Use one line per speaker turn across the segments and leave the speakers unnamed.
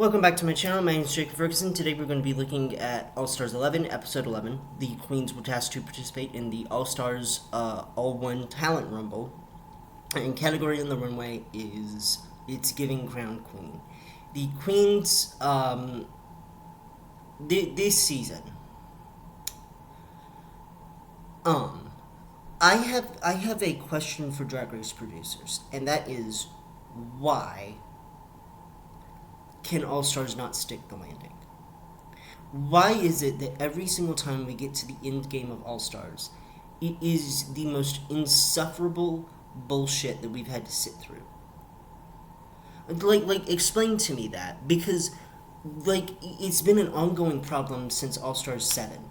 Welcome back to my channel. My name is Jacob Ferguson. Today we're going to be looking at All-Stars 11, Episode 11. The Queens were tasked to participate in the All-Stars All-One Talent Rumble. And category on the runway is It's Giving Crown Queen. The Queens, this season, I have a question for Drag Race producers, and that is, why can All-Stars not stick the landing? Why is it that every single time we get to the end game of All-Stars, it is the most insufferable bullshit that we've had to sit through? Explain to me that, because, it's been an ongoing problem since All-Stars 7.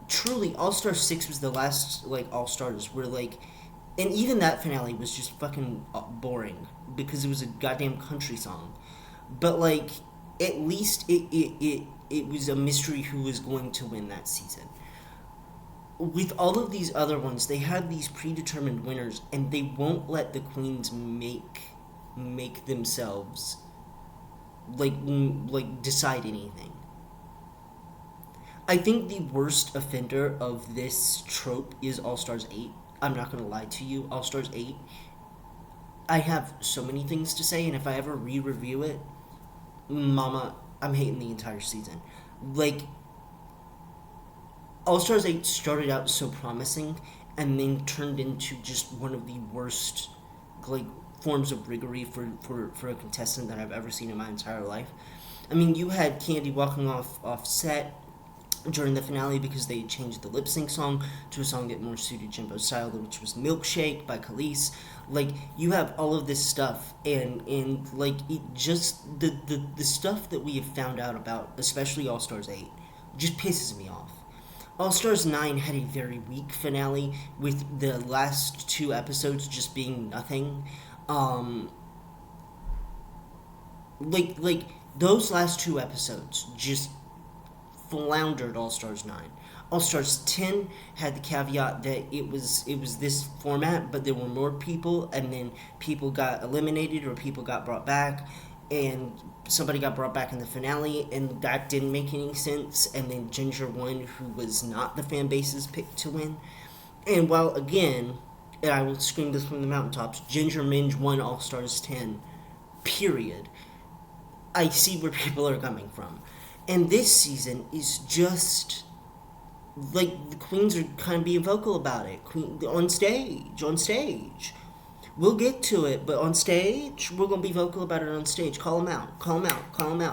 Truly, All-Stars 6 was the last, All-Stars where, and even that finale was just fucking boring, because it was a goddamn country song. But, at least it was a mystery who was going to win that season. With all of these other ones, they have these predetermined winners, and they won't let the queens make themselves, decide anything. I think the worst offender of this trope is All-Stars 8. I'm not going to lie to you. All-Stars 8, I have so many things to say, and if I ever re-review it, mama, I'm hating the entire season. All-Stars 8 started out so promising, and then turned into just one of the worst, forms of riggery for a contestant that I've ever seen in my entire life. I mean, you had Candy walking off set during the finale because they changed the lip sync song to a song that more suited Jimbo's style, which was Milkshake by Khalees. You have all of this stuff, and it just, the stuff that we have found out about, especially All-Stars 8, just pisses me off. All-Stars 9 had a very weak finale, with the last two episodes just being nothing. Those last two episodes just floundered All-Stars 9. All-Stars 10 had the caveat that it was this format, but there were more people, and then people got eliminated or people got brought back, and somebody got brought back in the finale, and that didn't make any sense, and then Ginger won, who was not the fan base's pick to win. And while, again, and I will scream this from the mountaintops, Ginger Minj won All-Stars 10, period, I see where people are coming from. And this season is just, the queens are kind of being vocal about it. On stage. We'll get to it, but on stage, we're going to be vocal about it on stage. Call them out,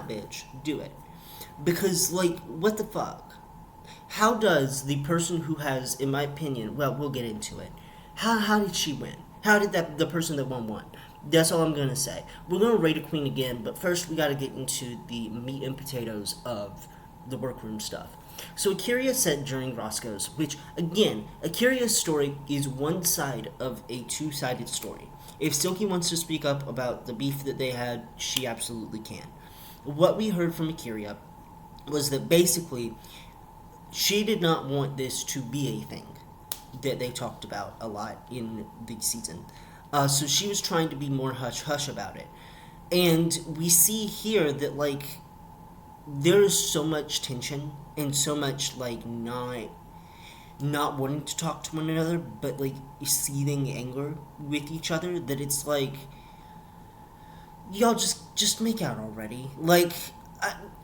bitch. Do it. Because, what the fuck? How does the person who has, in my opinion, well, we'll get into it. How did she win? How did the person that won? That's all I'm going to say. We're going to rate a queen again, but first we got to get into the meat and potatoes of the workroom stuff. So A'keria said during Roscoe's, which, again, A'keria's story is one side of a two-sided story. If Silky wants to speak up about the beef that they had, she absolutely can. What we heard from A'keria was that basically she did not want this to be a thing that they talked about a lot in the season. So she was trying to be more hush-hush about it. And we see here that, there is so much tension and so much, not wanting to talk to one another, but, seething anger with each other, that it's y'all just make out already.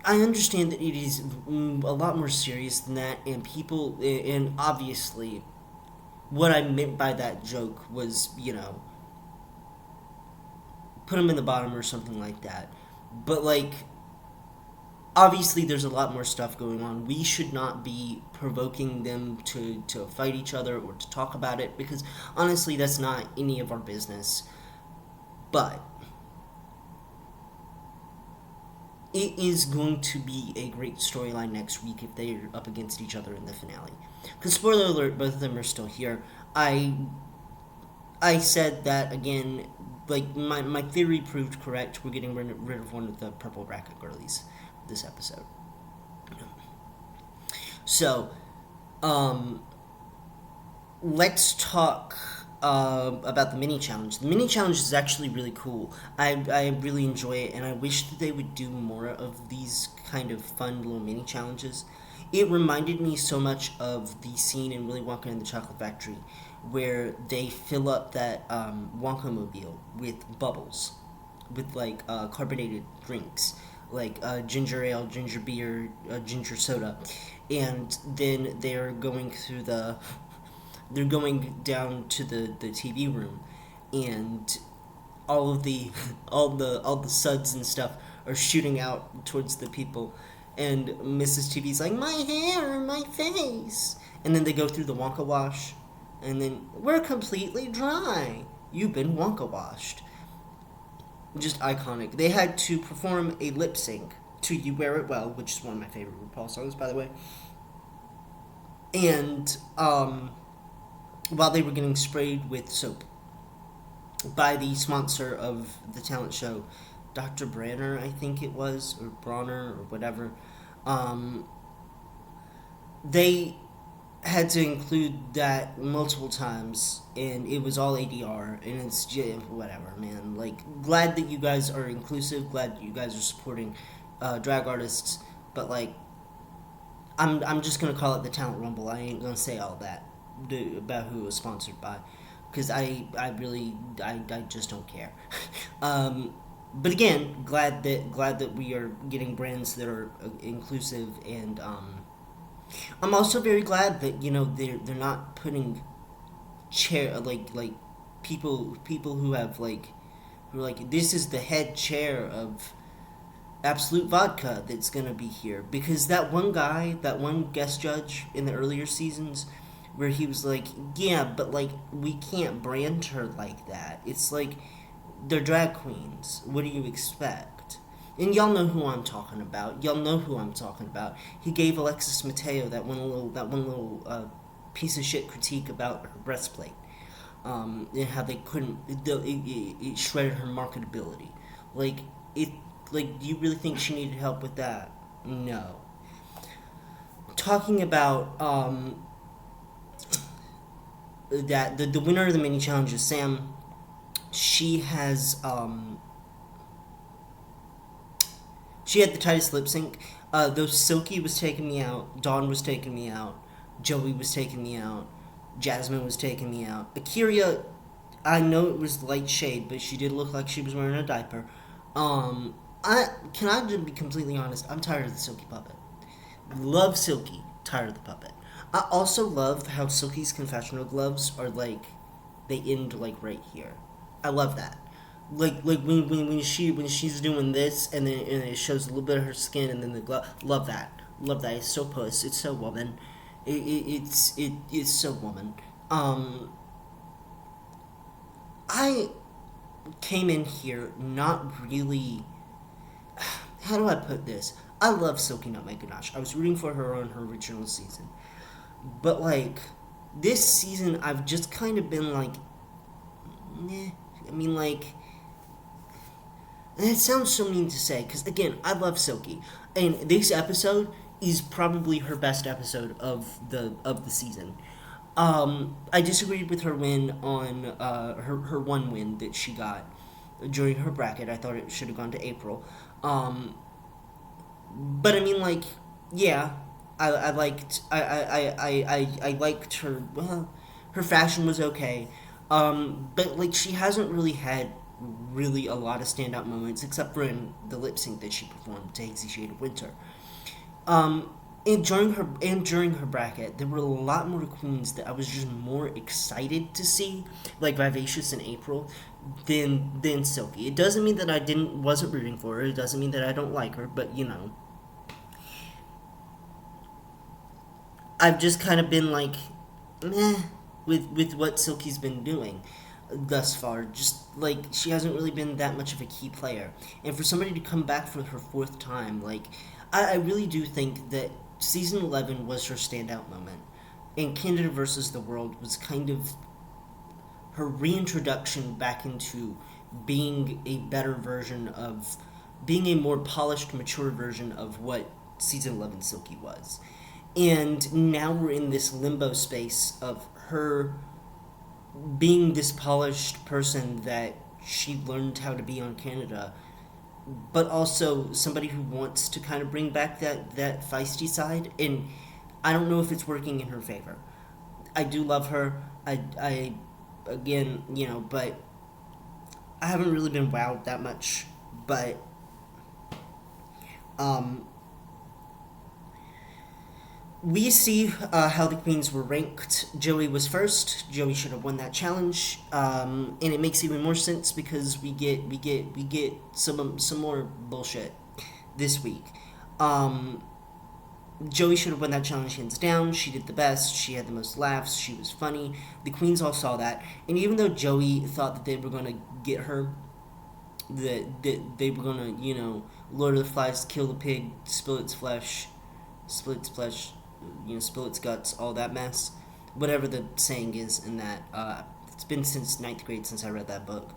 I understand that it is a lot more serious than that, and people, and obviously, what I meant by that joke was, put them in the bottom or something like that. But, obviously there's a lot more stuff going on. We should not be provoking them to fight each other or to talk about it, because, honestly, that's not any of our business. But it is going to be a great storyline next week if they're up against each other in the finale. Because, spoiler alert, both of them are still here. I said that, again, my theory proved correct. We're getting rid of one of the purple bracket girlies this episode. So, let's talk about the mini challenge. The mini challenge is actually really cool. I really enjoy it, and I wish that they would do more of these kind of fun little mini challenges. It reminded me so much of the scene in Willy Wonka and the Chocolate Factory, where they fill up that Wonka mobile with bubbles, with like carbonated drinks, like ginger ale, ginger beer, ginger soda, and then they're going down to the TV room, and all of the all the suds and stuff are shooting out towards the people, and Mrs. TV's like, my hair, my face, and then they go through the Wonka wash, and then we're completely dry. You've been Wonka washed. Just iconic. They had to perform a lip sync to "You Wear It Well," which is one of my favorite RuPaul songs, by the way. And while they were getting sprayed with soap by the sponsor of the talent show, Dr. Branner, I think it was, or Bronner, or whatever. Um, they had to include that multiple times, and it was all ADR, and it's just whatever, man. Like, glad that you guys are inclusive, glad that you guys are supporting drag artists, but like, I'm just gonna call it the Talent Rumble. I ain't gonna say all that about who it was sponsored by, because I just don't care. But again, glad that we are getting brands that are inclusive, and I'm also very glad that they're not putting chair like people who have who are like, this is the head chair of Absolute Vodka that's gonna be here, because that one guy, that one guest judge in the earlier seasons, where he was like, yeah, but like we can't brand her like that. It's like they're drag queens. What do you expect? And y'all know who I'm talking about. Y'all know who I'm talking about. He gave Alexis Mateo that one little piece of shit critique about her breastplate, and how they couldn't. It shredded her marketability. Like it. Like, do you really think she needed help with that? No. Talking about that the winner of the mini challenge is Sam. She has she had the tightest lip sync. Though Silky was taking me out, Dawn was taking me out, Joey was taking me out, Jasmine was taking me out. Akira, I know it was light shade, but she did look like she was wearing a diaper. I just be completely honest. I'm tired of the Silky puppet. Love Silky. Tired of the puppet. I also love how Silky's confessional gloves are like, they end like right here. I love that. Like when she's doing this, and then it shows a little bit of her skin, and then the glove. Love that. Love that. It's so puss. It's so woman. It's so woman. I came in here not really. How do I put this? I love Silky Nutmeg Ganache. I was rooting for her on her original season. But, like, this season, I've just kind of been like, meh. I mean, like, and it sounds so mean to say, because, again, I love Silky. And this episode is probably her best episode of the season. I disagreed with her win on her one win that she got during her bracket. I thought it should have gone to April. But I mean, like, yeah, I liked I liked her. Well, her fashion was okay, but like she hasn't really had really a lot of standout moments except for in the lip sync that she performed to Hazy Shade of Winter. Um, and during her bracket, there were a lot more queens that I was just more excited to see, like Vivacious and April, than Silky. It doesn't mean that I wasn't rooting for her. It doesn't mean that I don't like her. But I've just kind of been like, meh, with what Silky's been doing thus far. Just like she hasn't really been that much of a key player, and for somebody to come back for her fourth time, like I really do think that season 11 was her standout moment, and Candida versus the World was kind of her reintroduction back into being a better version of, being a more polished, mature version of what season 11 Silky was. And now we're in this limbo space of her being this polished person that she learned how to be on Canada, but also somebody who wants to kind of bring back that feisty side. And I don't know if it's working in her favor. I do love her. I again, but I haven't really been wowed that much. But um, we see how the queens were ranked. Joey was first. Joey should have won that challenge, and it makes even more sense because we get some more bullshit this week. Um, Joey should have won that challenge hands down. She did the best. She had the most laughs. She was funny. The queens all saw that, and even though Joey thought that they were gonna get her, that they were gonna Lord of the Flies, kill the pig, split its flesh, spill its guts, all that mess. Whatever the saying is in that. It's been since ninth grade since I read that book.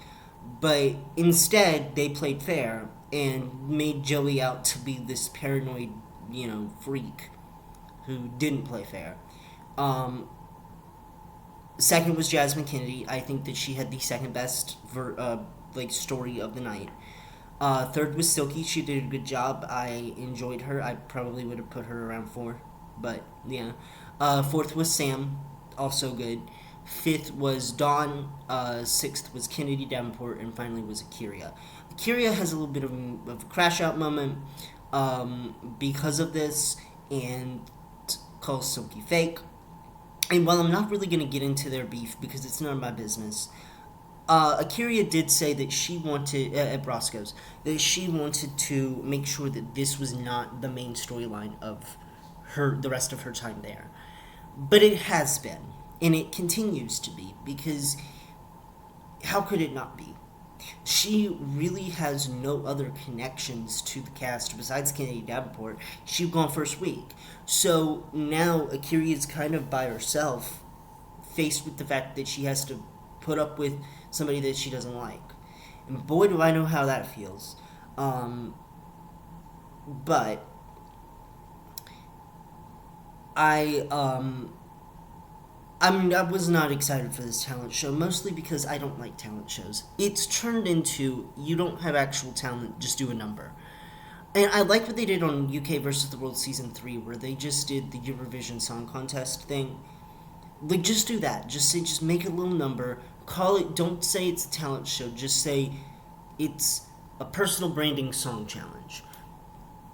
But instead, they played fair and made Joey out to be this paranoid, freak who didn't play fair. Um, Second was Jasmine Kennedy. I think that she had the second best story of the night. Third was Silky. She did a good job. I enjoyed her. I probably would have put her around four, but yeah. Fourth was Sam, also good. Fifth was Dawn. Sixth was Kennedy Davenport, and finally was Akiria. Akiria has a little bit of a crash out moment because of this, and calls Silky fake. And while I'm not really going to get into their beef because it's none of my business, Akiria did say that she wanted, at Roscoe's, that she wanted to make sure that this was not the main storyline of the rest of her time there. But it has been, and it continues to be, because how could it not be? She really has no other connections to the cast besides Kennedy Davenport. She gone first week. So now Akira is kind of by herself, faced with the fact that she has to put up with somebody that she doesn't like. And boy, do I know how that feels. But I was not excited for this talent show, mostly because I don't like talent shows. It's turned into, you don't have actual talent, just do a number. And I like what they did on UK versus the World Season 3, where they just did the Eurovision Song Contest thing. Like, just do that. Just make a little number. Call it, don't say it's a talent show, just say it's a personal branding song challenge.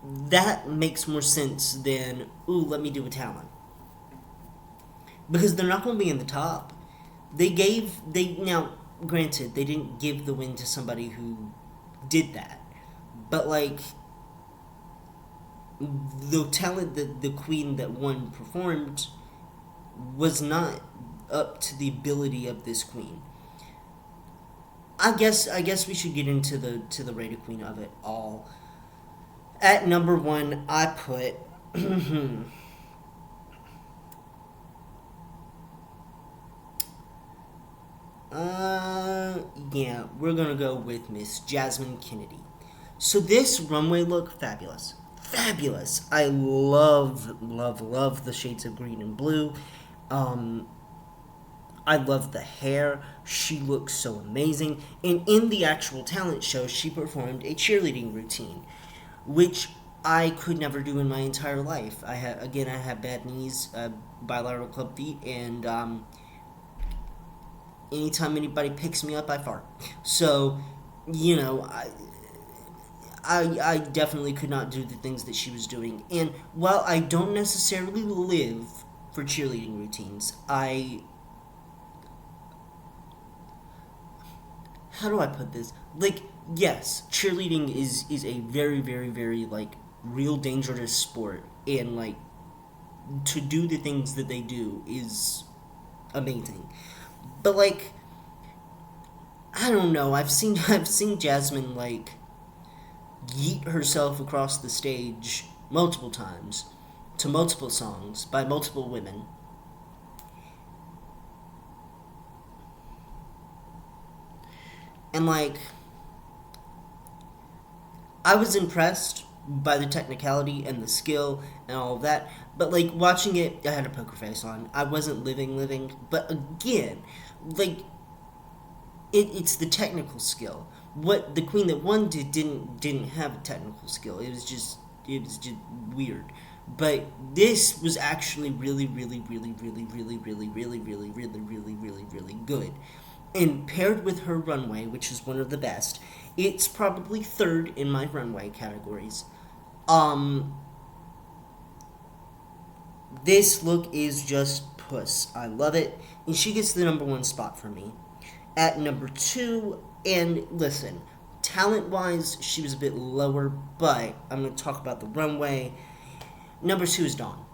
That makes more sense than, ooh, let me do a talent. Because they're not going to be in the top. Now, granted, they didn't give the win to somebody who did that. But, like, the talent that the queen that won performed was not up to the ability of this queen. I guess we should get into the rated queen of it all. At number one, I put yeah, we're gonna go with Miss Jasmine Kennedy. So this runway look, fabulous. Fabulous. I love, love, love the shades of green and blue. I love the hair. She looks so amazing. And in the actual talent show, she performed a cheerleading routine, which I could never do in my entire life. I have bad knees, bilateral club feet, and anytime anybody picks me up, I fart. So, I definitely could not do the things that she was doing. And while I don't necessarily live for cheerleading routines, how do I put this? Like, yes, cheerleading is a very, very, very, like, real dangerous sport. And, like, to do the things that they do is amazing. But, like, I don't know. I've seen Jasmine, like, yeet herself across the stage multiple times to multiple songs by multiple women. And, like, I was impressed by the technicality and the skill and all of that. But, like, watching it, I had a poker face on. I wasn't living. But again, like it's the technical skill. What the queen that won didn't have a technical skill. It was just weird. But this was actually really, really, really, really, really, really, really, really, really, really, really, really good. And paired with her runway, which is one of the best, it's probably third in my runway categories. Um, this look is just puss. I love it, and she gets the number one spot for me. At number two, and listen, talent wise, she was a bit lower, but I'm going to talk about the runway. Number two is Dawn.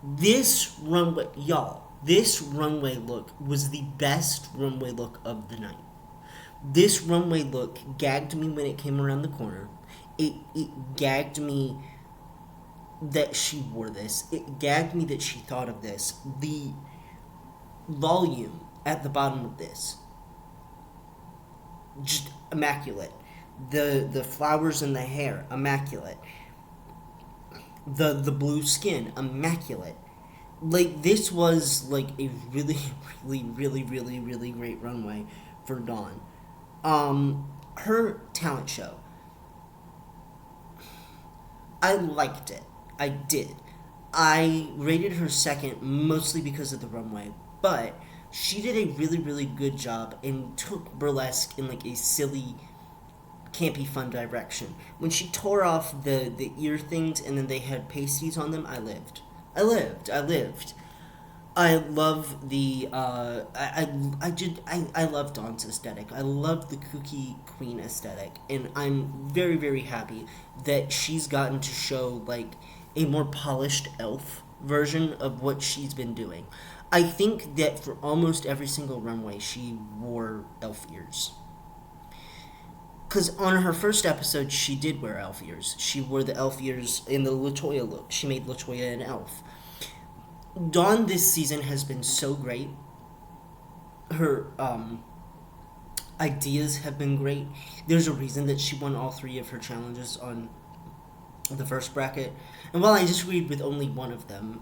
This runway, y'all, this runway look was the best runway look of the night. This runway look gagged me when it came around the corner. It gagged me that she wore this. It gagged me that she thought of this. The volume at the bottom of this, just immaculate. The flowers in the hair, immaculate. The blue skin, immaculate. Like, this was like a really, really, really, really, really great runway for Dawn. Her talent show, I liked it. I did. I rated her second mostly because of the runway, but she did a really, really good job and took burlesque in like a silly, campy, fun direction. When she tore off the ear things and then they had pasties on them, I lived. I lived. I love the I love Dawn's aesthetic. I love the kooky queen aesthetic, and I'm very, very happy that she's gotten to show like a more polished elf version of what she's been doing. I think that for almost every single runway she wore elf ears. Because on her first episode, she did wear elf ears. She wore the elf ears in the Latoya look. She made Latoya an elf. Dawn this season has been so great. Her ideas have been great. There's a reason that she won all three of her challenges on the first bracket. And while I disagreed with only one of them,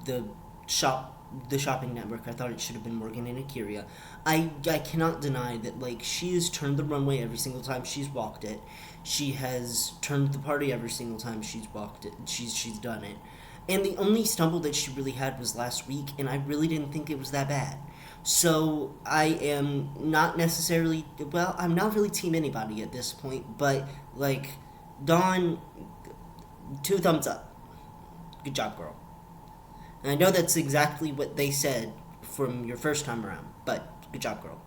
the shopping network, I thought it should have been Morgan and Akira. I cannot deny that like she has turned the runway every single time she's walked it. She has turned the party every single time she's walked it. She's done it. And the only stumble that she really had was last week, and I really didn't think it was that bad. So I am not necessarily, well, I'm not really team anybody at this point, but like Dawn, 2 thumbs up. Good job, girl. And I know that's exactly what they said from your first time around, but good job, girl.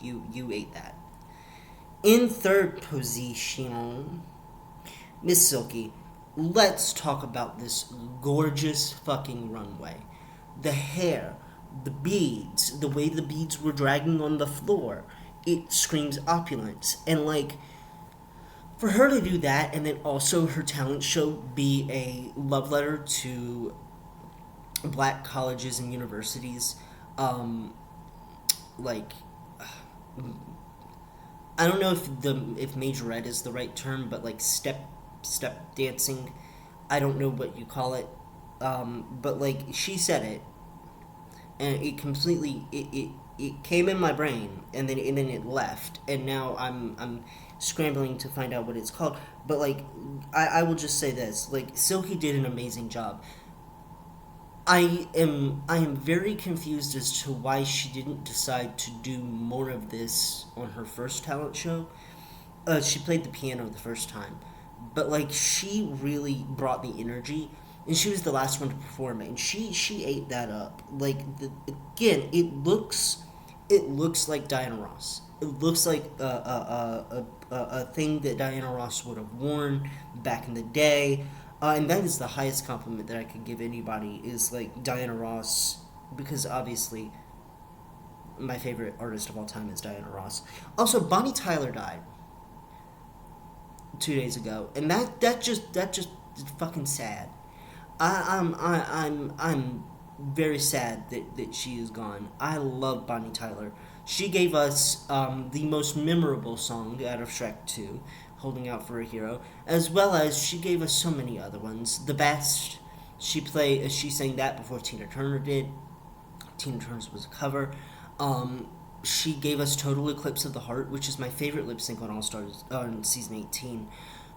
You ate that. In third position, Miss Silky. Let's talk about this gorgeous fucking runway. The hair, the beads, the way the beads were dragging on the floor. It screams opulence. And like, for her to do that and then also her talent show be a love letter to black colleges and universities, like, I don't know if majorette is the right term, but like step dancing, I don't know what you call it, but like she said it, and it completely it came in my brain, and then it left, and now I'm scrambling to find out what it's called. But like I will just say this: like Silky did an amazing job. I am very confused as to why she didn't decide to do more of this on her first talent show. She played the piano the first time, but like she really brought the energy, and she was the last one to perform it, and she ate that up. Like again, it looks like Diana Ross. It looks like a thing that Diana Ross would have worn back in the day. And that is the highest compliment that I could give anybody, is like Diana Ross, because obviously my favorite artist of all time is Diana Ross. Also, Bonnie Tyler died 2 days ago, and that just is fucking sad. I'm very sad that she is gone. I love Bonnie Tyler. She gave us the most memorable song out of Shrek 2, Holding Out for a Hero, as well as she gave us so many other ones. The Best, she sang that before Tina Turner did. Tina Turner's was a cover. Um, she gave us Total Eclipse of the Heart, which is my favorite lip sync on All Stars on season 18.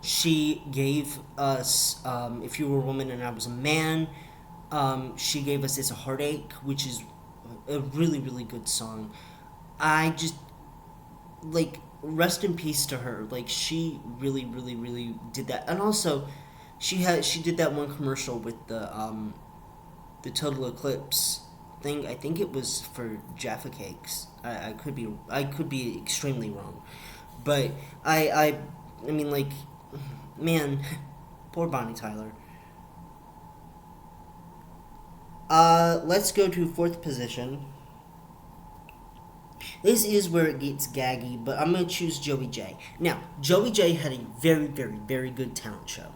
She gave us If You Were a Woman and I Was a Man. She gave us It's a Heartache, which is a really, really good song. I just, like, rest in peace to her. Like, she really, really, really did that. And also, she did that one commercial with the Total Eclipse thing. I think it was for Jaffa Cakes. I could be extremely wrong, but I mean, like, man, poor Bonnie Tyler. Let's go to fourth position. This is where it gets gaggy, but I'm gonna choose Joey J. Now, Joey J had a very, very, very good talent show.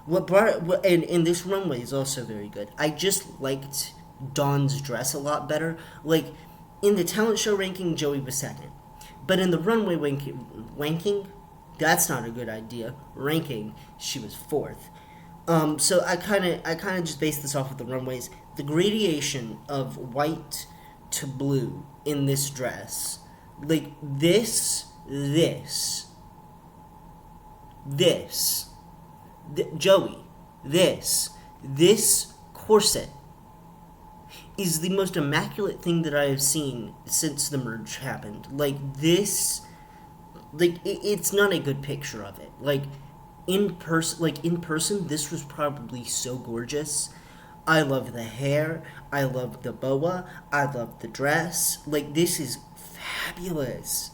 And this runway is also very good. I just liked Dawn's dress a lot better. Like, in the talent show ranking, Joey was second, but in the runway ranking, that's not a good idea. Ranking, she was fourth. So I kind of just based this off of the runways. The gradation of white to blue in this dress, like this, Joey, this corset is the most immaculate thing that I have seen since the merge happened. Like this, it's not a good picture of it. In person, this was probably so gorgeous. I love the hair. I love the boa. I love the dress. Like, this is fabulous.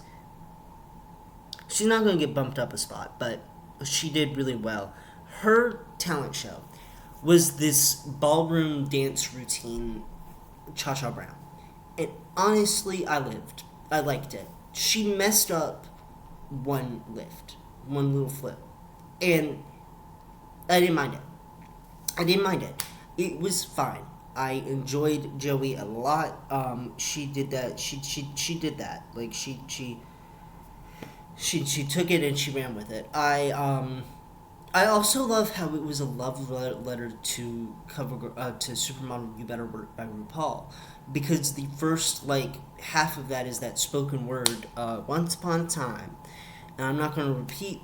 She's not going to get bumped up a spot, but she did really well. Her talent show was this ballroom dance routine, Cha Cha Brown. And honestly, I liked it. She messed up one lift, one little flip. And I didn't mind it. It was fine. I enjoyed Joey a lot. She did that. She did that. Like, she took it and she ran with it. I also love how it was a love letter to to Supermodel You Better Work by RuPaul, because the first, like, half of that is that spoken word, once upon a time. And I'm not going to repeat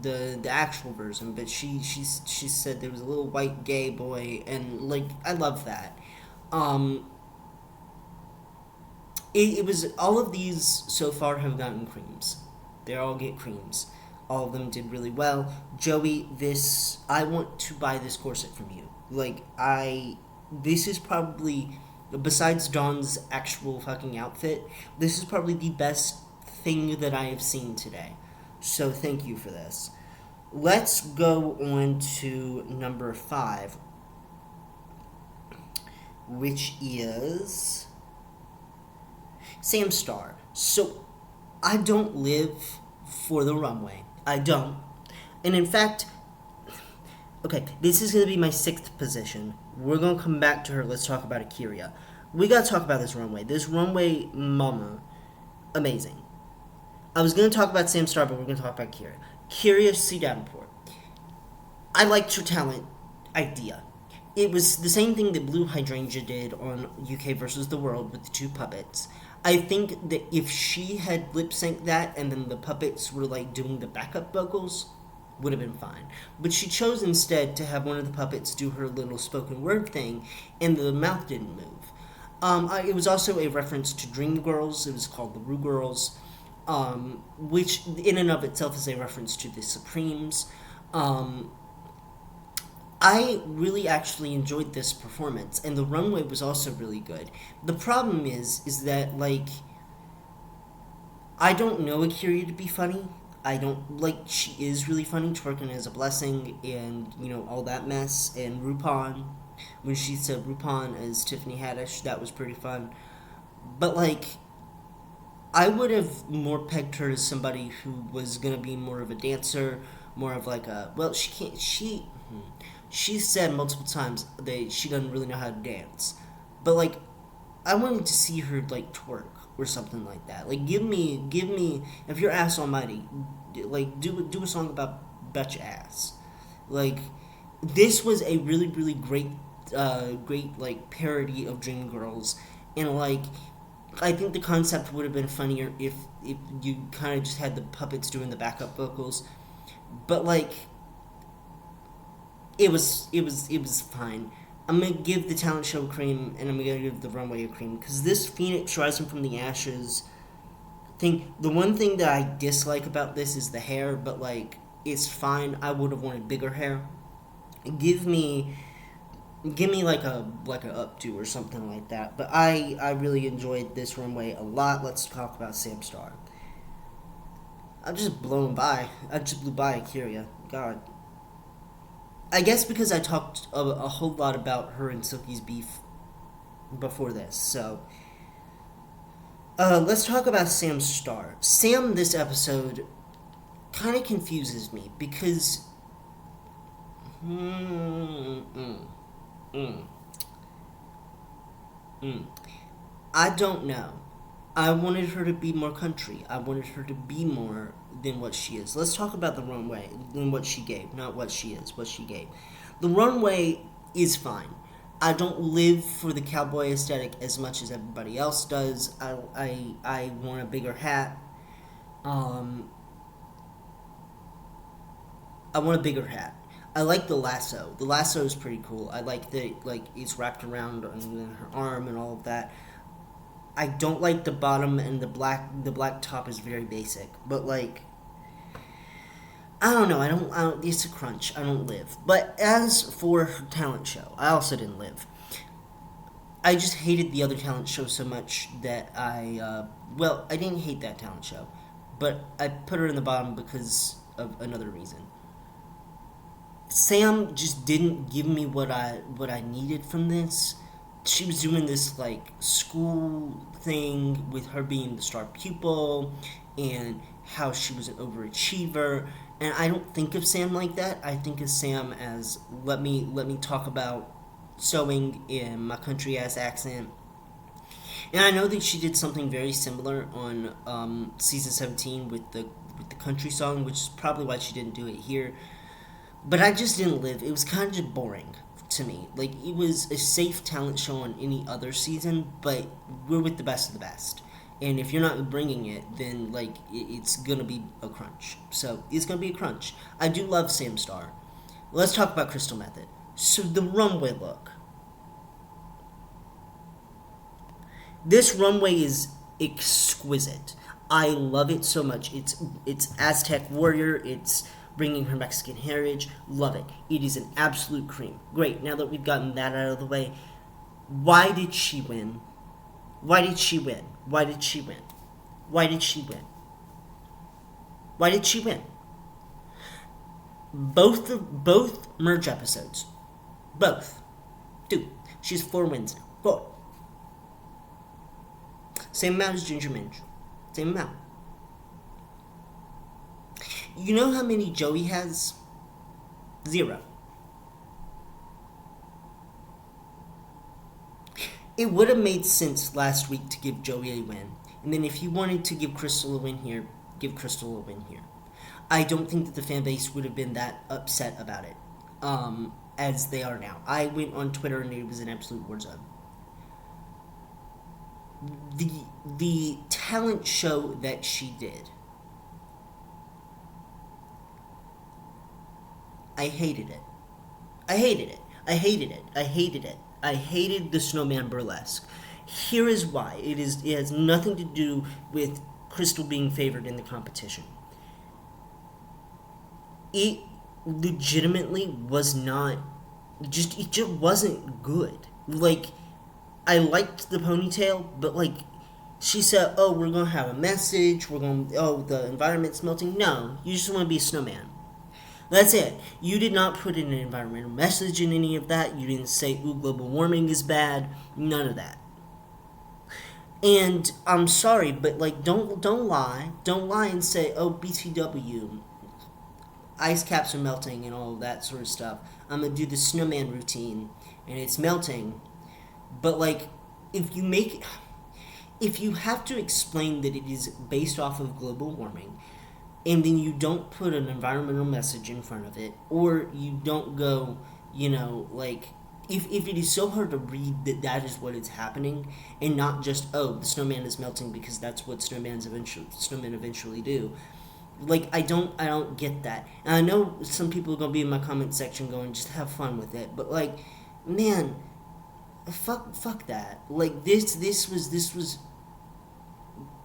the actual version, but she said there was a little white gay boy, and, like, I love that. Um, it was all of these so far have gotten creams. They all get creams. All of them did really well. Joey, I want to buy this corset from you. Like, this is probably, besides Dawn's actual fucking outfit, this is probably the best thing that I have seen today. So thank you for this. Let's go on to number 5, which is Sam Starr. So I don't live for the runway. I don't. And in fact, okay, this is going to be my 6th position. We're going to come back to her. Let's talk about Akira. We got to talk about this runway. This runway mama, amazing. I was going to talk about Sam Starr, but we're going to talk about Kira. Kira C. Davenport. I liked her talent idea. It was the same thing that Blue Hydrangea did on UK versus the World with the 2 puppets. I think that if she had lip synced that and then the puppets were, like, doing the backup vocals, would have been fine. But she chose instead to have one of the puppets do her little spoken word thing, and the mouth didn't move. It was also a reference to Dreamgirls. It was called the Rue Girls. Which in and of itself is a reference to the Supremes. I really actually enjoyed this performance, and the runway was also really good. The problem is that, like, I don't know Akira to be funny. I don't, like, she is really funny, twerking as a blessing, and, you know, all that mess, and RuPaul, when she said RuPaul as Tiffany Haddish, that was pretty fun. But, like, I would have more pegged her as somebody who was going to be more of a dancer, more of like a, well, she said multiple times that she doesn't really know how to dance. But, like, I wanted to see her, like, twerk or something like that. Like, give me, if you're Ass Almighty, like, do a song about your ass. Like, this was a really, really great, like, parody of Dreamgirls. And, like, I think the concept would have been funnier if you kind of just had the puppets doing the backup vocals, but like it was fine. I'm gonna give the talent show cream, and I'm gonna give the runway a cream because this Phoenix Rising from the Ashes thing. The one thing that I dislike about this is the hair, but like it's fine. I would have wanted bigger hair. Give me give me like a updo or something like that. But I really enjoyed this runway a lot. Let's talk about Sam Star. I just blown by. I just blew by Akira. God. I guess because I talked a whole lot about her and Silky's beef before this. So let's talk about Sam Star. Sam this episode kind of confuses me because mm, mm, mm, mm. I don't know. I wanted her to be more country. I wanted her to be more than what she is. Let's talk about the runway than what she gave, not what she is, what she gave. The runway is fine. I don't live for the cowboy aesthetic as much as everybody else does. I want a bigger hat. Um, I want a bigger hat. I like the lasso. The lasso is pretty cool. I like the like it's wrapped around on her arm and all of that. I don't like the bottom and the black top is very basic. But like I don't know. I don't. It's a crunch. I don't live. But as for her talent show, I also didn't live. I just hated the other talent show so much that well, I didn't hate that talent show, but I put her in the bottom because of another reason. Sam just didn't give me what I needed from this. She was doing this like school thing with her being the star pupil and how she was an overachiever, and I don't think of Sam like that. I think of Sam as let me talk about sewing in my country ass accent. And I know that she did something very similar on season 17 with the country song, which is probably why she didn't do it here. But I just didn't live. It was kind of boring to me. Like it was a safe talent show on any other season, but we're with the best of the best. And if you're not bringing it, then like it's gonna be a crunch. So it's gonna be a crunch. I do love Sam Star. Let's talk about Crystal Method. So the runway look. This runway is exquisite. I love it so much. It's Aztec warrior. It's bringing her Mexican heritage. Love it. It is an absolute cream. Great. Now that we've gotten that out of the way, why did she win? Why did she win? Why did she win? Why did she win? Why did she win? Both merge episodes. Both. Two. She has 4 wins now. 4. Same amount as Ginger Minj. Same amount. You know how many Joey has? 0. It would have made sense last week to give Joey a win. And then if you wanted to give Crystal a win here, give Crystal a win here. I don't think that the fan base would have been that upset about it as they are now. I went on Twitter and it was an absolute war zone. The talent show that she did, I hated it. I hated it. I hated it. I hated it. I hated the snowman burlesque. Here is why. It has nothing to do with Crystal being favored in the competition. It legitimately was not it just wasn't good. Like I liked the ponytail, but like she said, "Oh, we're gonna have a message. The environment's melting." No, you just want to be a snowman. That's it. You did not put in an environmental message in any of that. You didn't say, "Ooh, global warming is bad." None of that. And I'm sorry, but like, don't lie and say, "Oh, BTW, ice caps are melting and all of that sort of stuff. I'm gonna do the snowman routine, and it's melting." But like, if you have to explain that it is based off of global warming, and then you don't put an environmental message in front of it, or you don't go, like if it is so hard to read that that is what is happening, and not just, oh, the snowman is melting because that's what snowmen eventually do. Like, I don't get that. And I know some people are gonna be in my comment section going, just have fun with it. But like, man, fuck that. Like, this was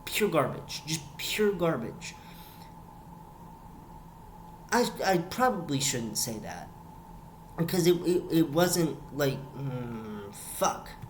pure garbage. Just pure garbage. I probably shouldn't say that because it wasn't like fuck.